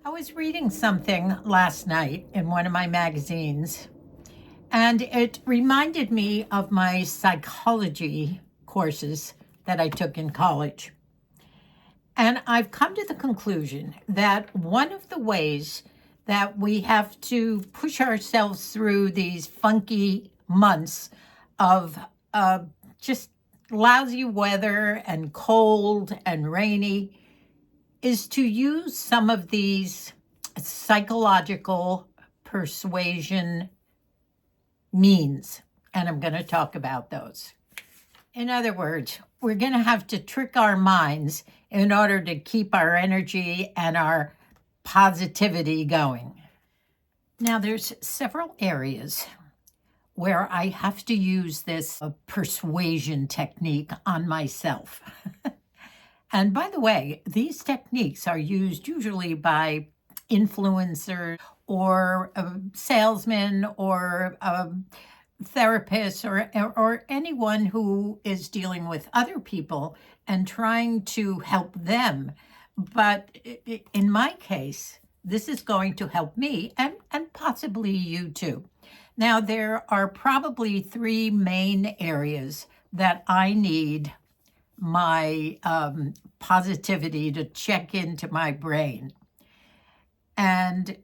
I was reading something last night in one of my magazines, and it reminded me of my psychology courses that I took in college. And I've come to the conclusion that one of the ways that we have to push ourselves through these funky months of just lousy weather and cold and rainy is to use some of these psychological persuasion means. And I'm going to talk about those. In other words, we're going to have to trick our minds in order to keep our energy and our positivity going. Now, there's several areas where I have to use this persuasion technique on myself. And by the way, these techniques are used usually by influencers or salesmen or therapists or anyone who is dealing with other people and trying to help them. But in my case, this is going to help me and possibly you too. Now, there are probably three main areas that I need my positivity to check into my brain. And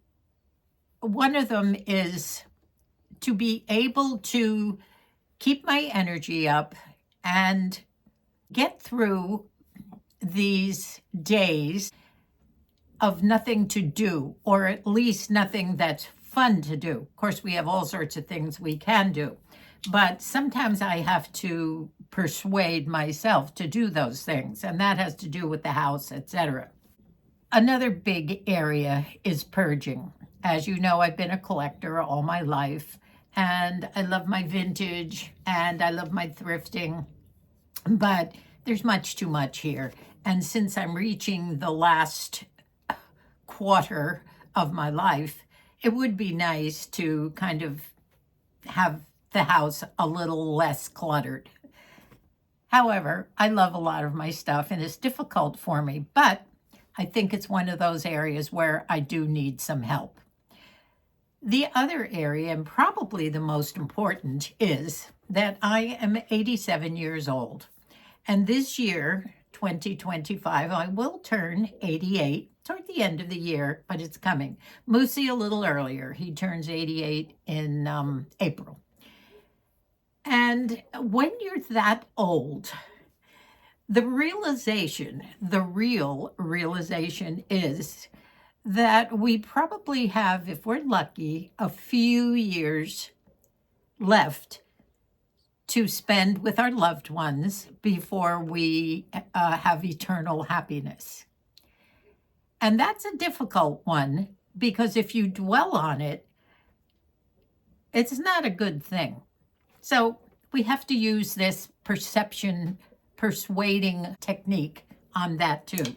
one of them is to be able to keep my energy up and get through these days of nothing to do, or at least nothing that's fun to do. Of course, we have all sorts of things we can do, but sometimes I have to persuade myself to do those things, and that has to do with the house, etc. Another big area is purging. As you know, I've been a collector all my life, and I love my vintage, and I love my thrifting, but there's much too much here. And since I'm reaching the last quarter of my life, it would be nice to kind of have the house a little less cluttered. However, I love a lot of my stuff and it's difficult for me, but I think it's one of those areas where I do need some help. The other area, and probably the most important, is that I am 87 years old. And this year, 2025, I will turn 88 toward the end of the year, but it's coming. Moosey a little earlier. He turns 88 in April. And when you're that old, the real realization is that we probably have, if we're lucky, a few years left to spend with our loved ones before we have eternal happiness. And that's a difficult one because if you dwell on it, it's not a good thing. So we have to use this persuading technique on that too.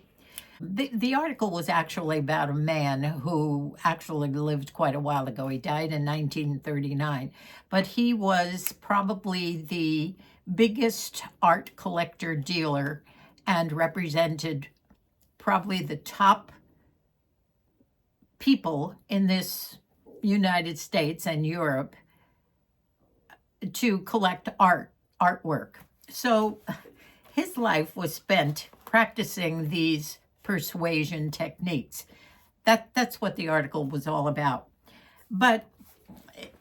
The article was actually about a man who actually lived quite a while ago. He died in 1939, but he was probably the biggest art collector dealer and represented probably the top people in this United States and Europe to collect artwork. So his life was spent practicing these persuasion techniques. That's what the article was all about. But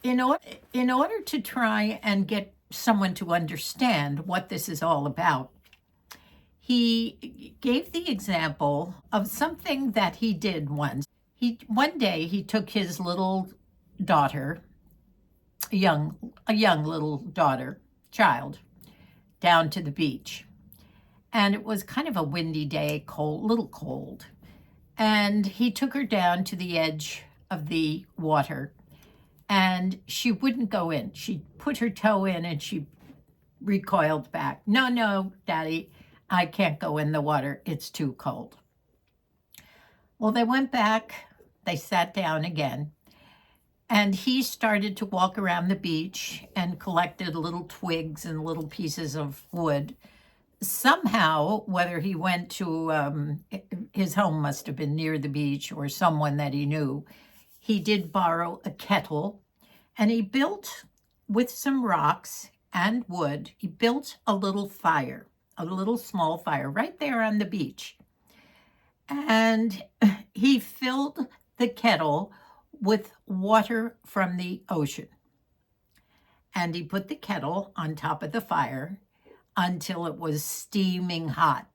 in order to try and get someone to understand what this is all about, he gave the example of something that he did once. One day he took his little daughter, a young little daughter, child, down to the beach. And it was kind of a windy day, little cold. And he took her down to the edge of the water and she wouldn't go in. She put her toe in and she recoiled back. No, Daddy, I can't go in the water. It's too cold. Well, they went back. They sat down again. And he started to walk around the beach and collected little twigs and little pieces of wood somehow, whether he went to, his home must have been near the beach or someone that he knew, he did borrow a kettle, and he built, with some rocks and wood, he built a little fire, a little small fire right there on the beach. And he filled the kettle with water from the ocean. And he put the kettle on top of the fire until it was steaming hot.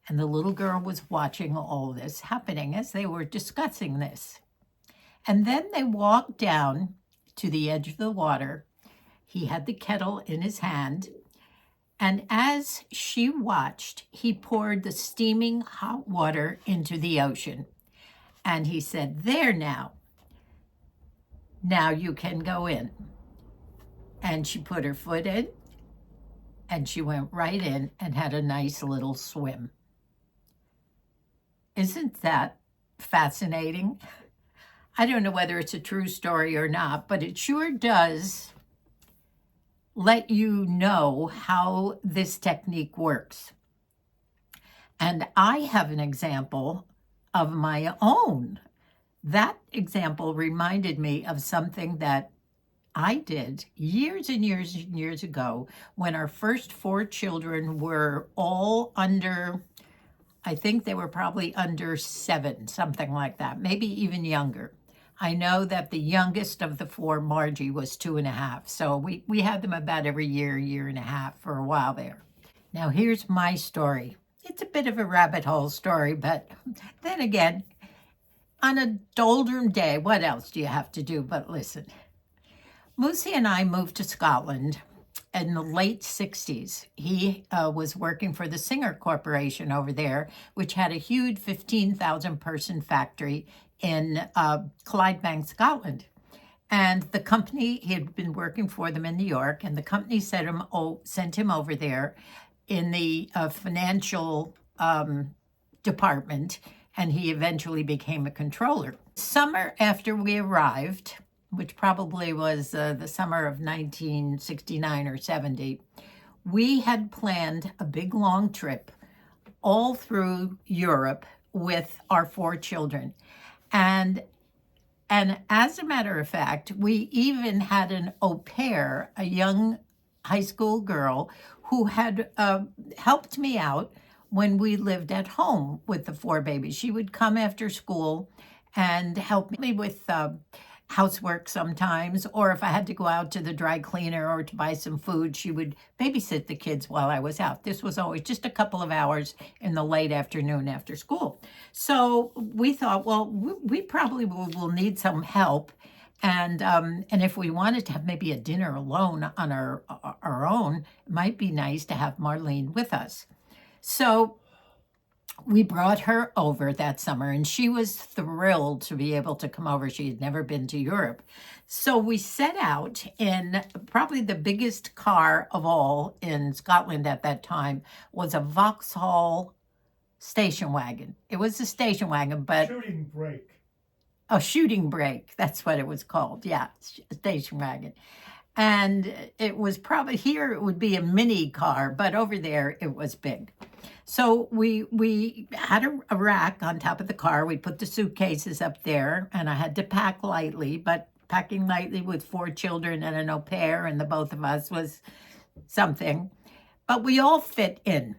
And the little girl was watching all this happening as they were discussing this. And then they walked down to the edge of the water. He had the kettle in his hand. And as she watched, he poured the steaming hot water into the ocean. And he said, "There now. Now you can go in." And she put her foot in, and she went right in and had a nice little swim. Isn't that fascinating? I don't know whether it's a true story or not, but it sure does let you know how this technique works. And I have an example of my own. That example reminded me of something that I did years and years and years ago when our first 4 children were all under, I think they were probably under 7, something like that, maybe even younger. I know that the youngest of the 4, Margie, was 2.5. So we had them about every year, year and a half for a while there. Now here's my story. It's a bit of a rabbit hole story, but then again, on a doldrum day, what else do you have to do but listen? Moosey and I moved to Scotland in the late 60s. He was working for the Singer Corporation over there, which had a huge 15,000 person factory in Clydebank, Scotland. And the company, he had been working for them in New York, and the company sent him over there in the financial department, and he eventually became a controller. Summer after we arrived, which probably was the summer of 1969 or 70, we had planned a big long trip all through Europe with our 4 children. And as a matter of fact, we even had an au pair, a young high school girl who had helped me out when we lived at home with the 4 babies. She would come after school and help me with housework sometimes, or if I had to go out to the dry cleaner or to buy some food, she would babysit the kids while I was out. This was always just a couple of hours in the late afternoon after school. So we thought, well, we probably will need some help. And if we wanted to have maybe a dinner alone on our own, it might be nice to have Marlene with us. So we brought her over that summer, and she was thrilled to be able to come over. She had never been to Europe. So we set out in probably the biggest car of all in Scotland at that time was a Vauxhall station wagon. It was a station wagon, but... Shooting brake. A shooting brake, that's what it was called. Yeah, station wagon. And it was probably, here it would be a mini car, but over there it was big. So we had a rack on top of the car. We put the suitcases up there, and I had to pack lightly, but packing lightly with 4 children and an au pair and the both of us was something. But we all fit in.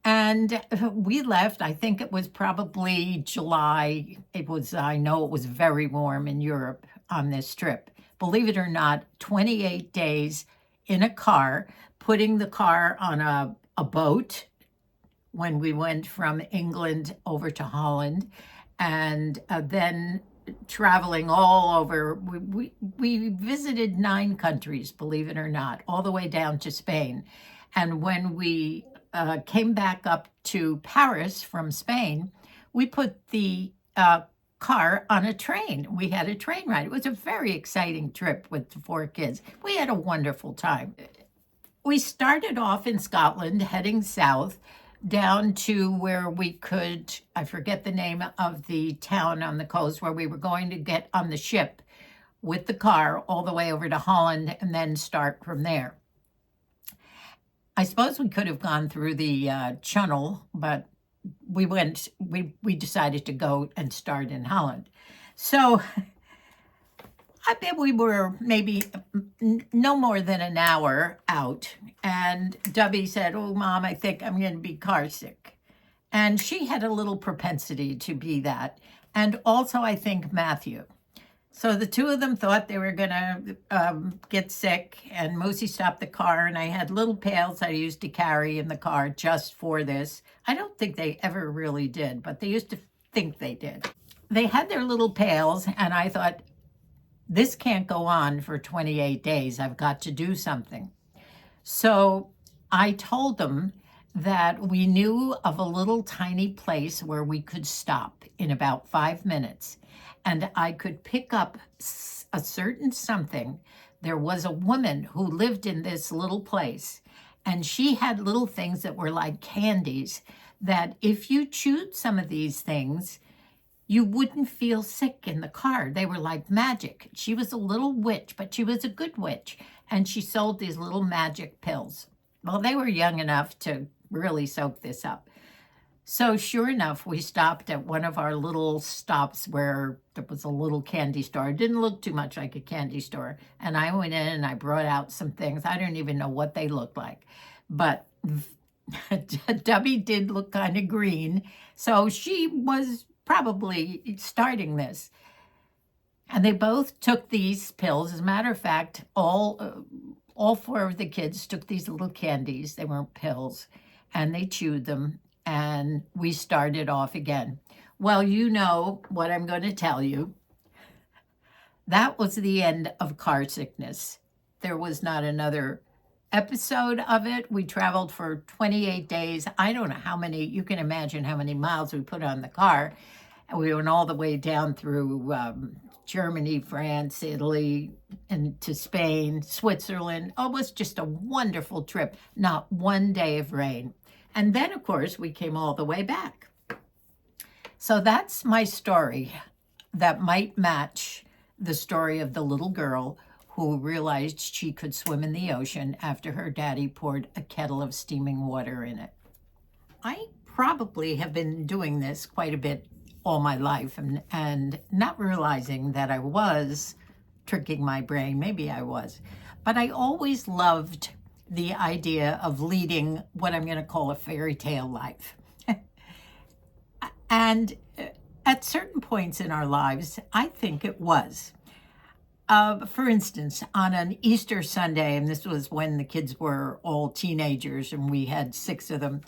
And we left, I think it was probably July. I know it was very warm in Europe on this trip. Believe it or not, 28 days in a car, putting the car on a boat when we went from England over to Holland, and then traveling all over. We visited 9 countries, believe it or not, all the way down to Spain. And when we came back up to Paris from Spain, we put the car on a train. We had a train ride. It was a very exciting trip with the 4 kids. We had a wonderful time. We started off in Scotland, heading south down to where we could, I forget the name of the town on the coast, where we were going to get on the ship with the car all the way over to Holland and then start from there. I suppose we could have gone through the channel, but we decided to go and start in Holland. So I bet we were maybe no more than an hour out. And Debbie said, "Oh, Mom, I think I'm going to be car sick." And she had a little propensity to be that. And also, I think Matthew. So the two of them thought they were going to get sick, and Moosey stopped the car, and I had little pails I used to carry in the car just for this. I don't think they ever really did, but they used to think they did. They had their little pails, and I thought, this can't go on for 28 days. I've got to do something. So I told them that we knew of a little tiny place where we could stop in about 5 minutes, and I could pick up a certain something. There was a woman who lived in this little place, and she had little things that were like candies that if you chewed some of these things, you wouldn't feel sick in the car. They were like magic. She was a little witch, but she was a good witch, and she sold these little magic pills. Well, they were young enough to really soak this up. So sure enough, we stopped at one of our little stops where there was a little candy store. It didn't look too much like a candy store. And I went in and I brought out some things. I don't even know what they looked like. But Debbie did look kind of green. So she was probably starting this. And they both took these pills. As a matter of fact, all four of the kids took these little candies. They weren't pills. And they chewed them. And we started off again. Well, you know what I'm going to tell you. That was the end of car sickness. There was not another episode of it. We traveled for 28 days. I don't know how many, you can imagine how many miles we put on the car. And we went all the way down through Germany, France, Italy, and to Spain, Switzerland. Oh, it was just a wonderful trip. Not one day of rain. And then, of course, we came all the way back. So that's my story that might match the story of the little girl who realized she could swim in the ocean after her daddy poured a kettle of steaming water in it. I probably have been doing this quite a bit all my life and not realizing that I was tricking my brain. Maybe I was. But I always loved the idea of leading what I'm going to call a fairy tale life. And at certain points in our lives, I think it was. For instance, on an Easter Sunday, and this was when the kids were all teenagers and we had 6 of them,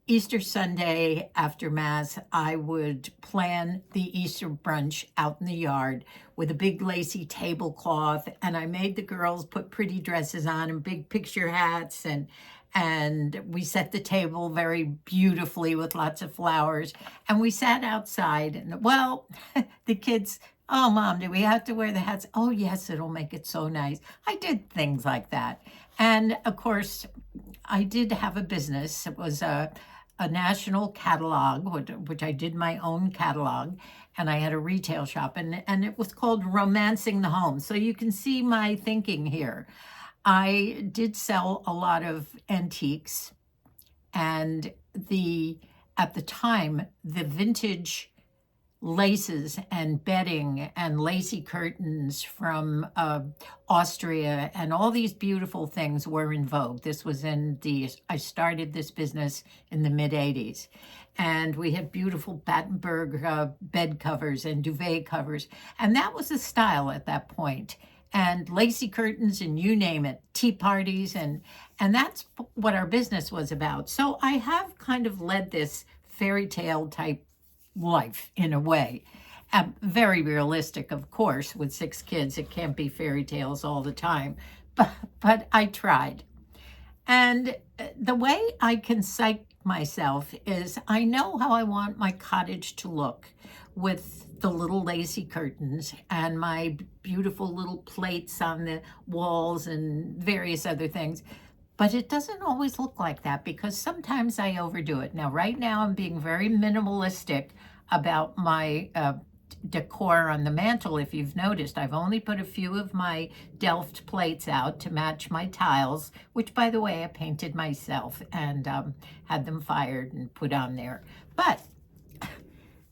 Easter Sunday after Mass, I would plan the Easter brunch out in the yard with a big lacy tablecloth, and I made the girls put pretty dresses on and big picture hats, and we set the table very beautifully with lots of flowers, and we sat outside, and well, the kids, "Oh, Mom, do we have to wear the hats?" "Oh, yes, it'll make it so nice." I did things like that. And of course, I did have a business. It was a national catalog, which I did my own catalog, and I had a retail shop, and it was called Romancing the Home. So you can see my thinking here. I did sell a lot of antiques, and at the time, the vintage laces and bedding and lacy curtains from Austria and all these beautiful things were in vogue. This was I started this business in the mid-'80s. And we had beautiful Battenberg bed covers and duvet covers. And that was the style at that point. And lacy curtains and you name it, tea parties. And that's what our business was about. So I have kind of led this fairy tale type life in a way. Very realistic, of course, with 6 kids. It can't be fairy tales all the time, but I tried. And the way I can psych myself is I know how I want my cottage to look with the little lacy curtains and my beautiful little plates on the walls and various other things. But it doesn't always look like that because sometimes I overdo it. Now, right now, I'm being very minimalistic about my decor on the mantle, if you've noticed, I've only put a few of my Delft plates out to match my tiles, which, by the way, I painted myself and had them fired and put on there. But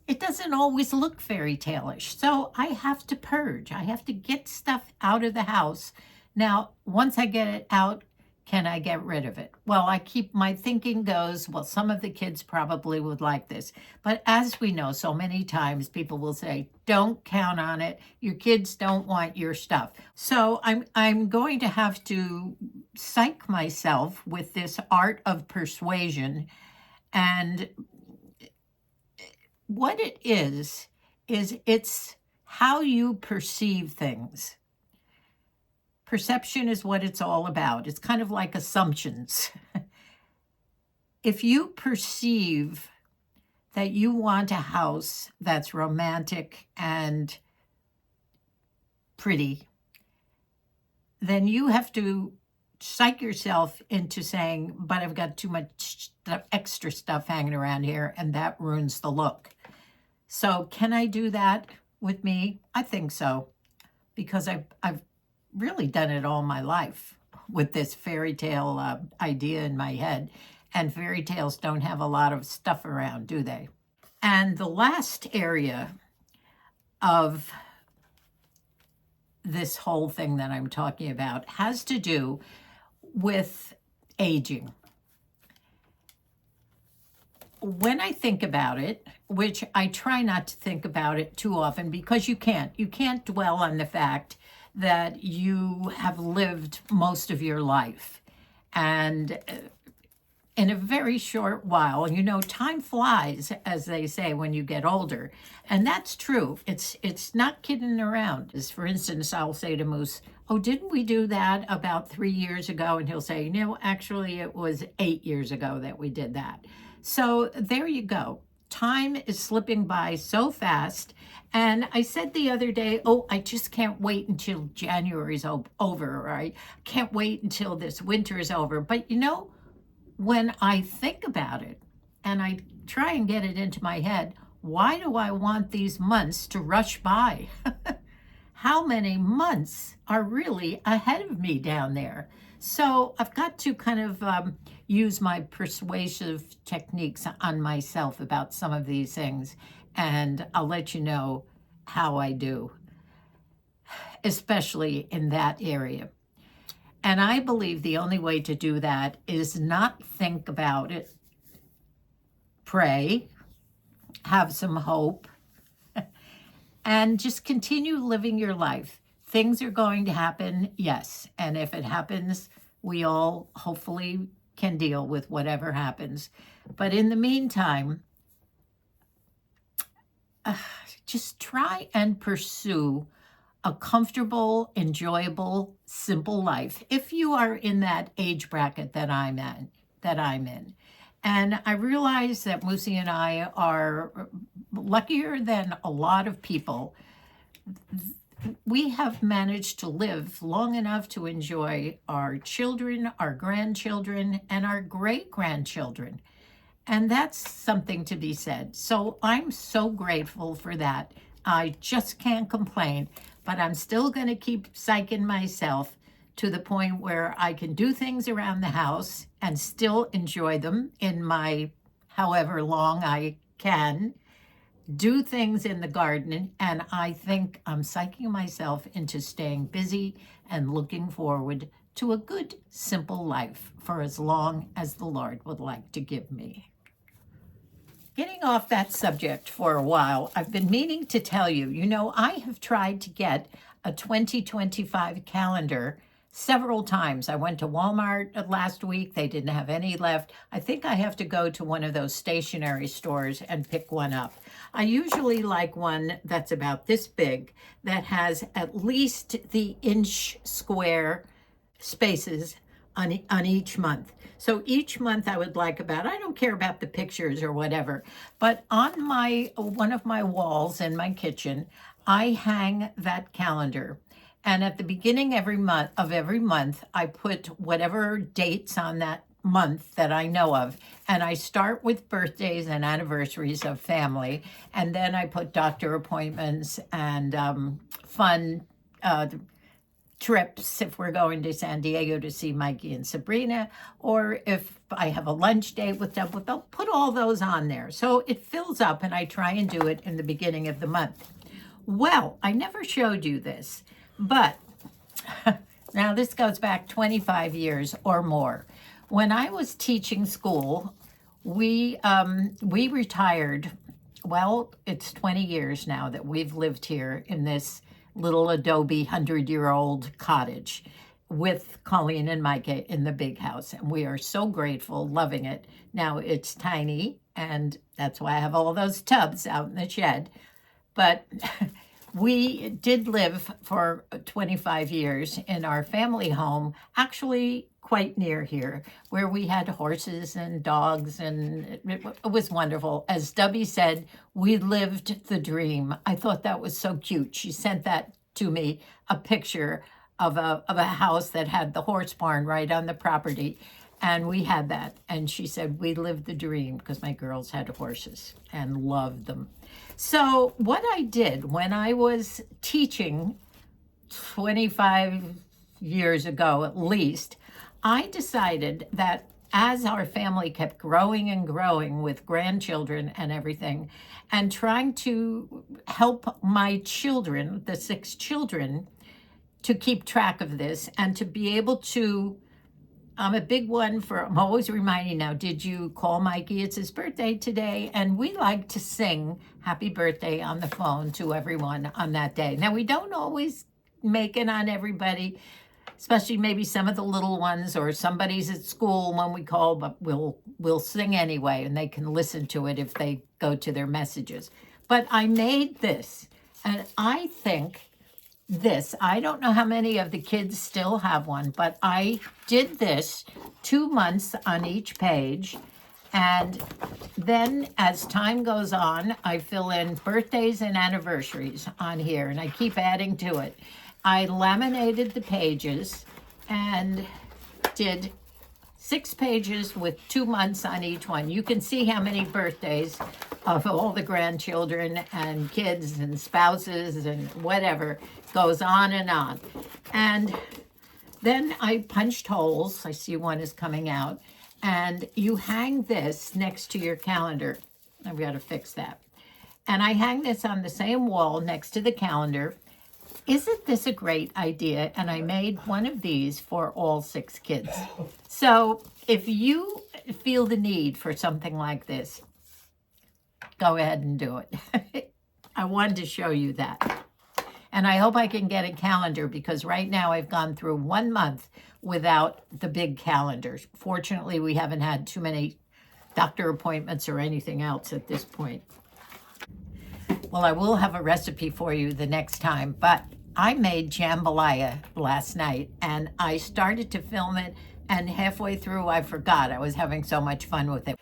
it doesn't always look fairy tale-ish, so I have to purge. I have to get stuff out of the house. Now, once I get it out, can I get rid of it? Well, my thinking goes, well, some of the kids probably would like this. But as we know, so many times people will say, don't count on it. Your kids don't want your stuff. So I'm going to have to psych myself with this art of persuasion. And what it is it's how you perceive things. Perception is what it's all about. It's kind of like assumptions. If you perceive that you want a house that's romantic and pretty, then you have to psych yourself into saying, but I've got too much extra stuff hanging around here, and that ruins the look. So can I do that with me? I think so, because I've really done it all my life with this fairy tale idea in my head. And fairy tales don't have a lot of stuff around, do they? And the last area of this whole thing that I'm talking about has to do with aging. When I think about it, which I try not to think about it too often, because you can't dwell on the fact that you have lived most of your life. And in a very short while, time flies, as they say, when you get older. And that's true. It's not kidding around. As for instance, I'll say to Moose, oh, didn't we do that about 3 years ago? And he'll say, no, actually, it was 8 years ago that we did that. So there you go. Time is slipping by so fast. And I said the other day, oh, I just can't wait until January's over, right? I can't wait until this winter is over. But when I think about it and I try and get it into my head, why do I want these months to rush by? How many months are really ahead of me down there? So I've got to kind of use my persuasive techniques on myself about some of these things, and I'll let you know how I do, especially in that area. And I believe the only way to do that is not think about it, pray, have some hope, and just continue living your life. Things are going to happen, yes. And if it happens, we all hopefully can deal with whatever happens. But in the meantime, just try and pursue a comfortable, enjoyable, simple life, if you are in that age bracket that I'm in. And I realize that Moosey and I are luckier than a lot of people. We have managed to live long enough to enjoy our children, our grandchildren, and our great-grandchildren. And that's something to be said. So I'm so grateful for that. I just can't complain, but I'm still going to keep psyching myself to the point where I can do things around the house and still enjoy them in my however long I can, do things in the garden, and I think I'm psyching myself into staying busy and looking forward to a good, simple life for as long as the Lord would like to give me. Getting off that subject for a while, I've been meaning to tell you, I have tried to get a 2025 calendar several times. I went to Walmart last week. They didn't have any left. I think I have to go to one of those stationery stores and pick one up. I usually like one that's about this big, that has at least the inch square spaces on each month. So each month I would like I don't care about the pictures or whatever, but on one of my walls in my kitchen, I hang that calendar. And at the beginning every month, I put whatever dates on that month that I know of. And I start with birthdays and anniversaries of family, and then I put doctor appointments and fun trips if we're going to San Diego to see Mikey and Sabrina, or if I have a lunch date with them, they'll put all those on there. So it fills up, and I try and do it in the beginning of the month. Well, I never showed you this, but now this goes back 25 years or more. When I was teaching school, we retired. Well, it's 20 years now that we've lived here in this little adobe 100-year-old cottage with Colleen and Micah in the big house. And we are so grateful, loving it. Now it's tiny, and that's why I have all those tubs out in the shed. But we did live for 25 years in our family home, actually quite near here, where we had horses and dogs, and it was wonderful. As Debbie said, we lived the dream. I thought that was so cute. She sent that to me, a picture of a house that had the horse barn right on the property. And we had that. And she said, we lived the dream, because my girls had horses and loved them. So what I did when I was teaching 25 years ago at least, I decided that as our family kept growing and growing with grandchildren and everything, and trying to help my children, the 6 children, to keep track of this and to be able to, I'm a big one for, I'm always reminding now, did you call Mikey? It's his birthday today. And we like to sing happy birthday on the phone to everyone on that day. Now, we don't always make it on everybody, especially maybe some of the little ones, or somebody's at school when we call, but we'll sing anyway, and they can listen to it if they go to their messages. But I made this, and I think this, I don't know how many of the kids still have one, but I did this 2 months on each page. And then as time goes on, I fill in birthdays and anniversaries on here, and I keep adding to it. I laminated the pages and did 6 pages with 2 months on each one. You can see how many birthdays of all the grandchildren and kids and spouses and whatever goes on and on. And then I punched holes. I see one is coming out. And you hang this next to your calendar. I've got to fix that. And I hang this on the same wall next to the calendar. Isn't this a great idea? And I made one of these for all 6 kids. So if you feel the need for something like this, go ahead and do it. I wanted to show you that. And I hope I can get a calendar, because right now I've gone through 1 month without the big calendars. Fortunately, we haven't had too many doctor appointments or anything else at this point. Well, I will have a recipe for you the next time, but I made jambalaya last night, and I started to film it, and halfway through I forgot. I was having so much fun with it.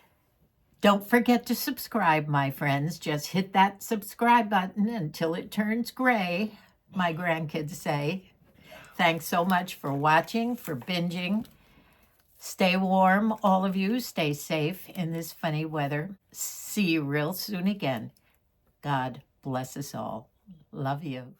Don't forget to subscribe, my friends. Just hit that subscribe button until it turns gray, my grandkids say. Thanks so much for watching, for binging. Stay warm, all of you. Stay safe in this funny weather. See you real soon again. God bless us all. Love you.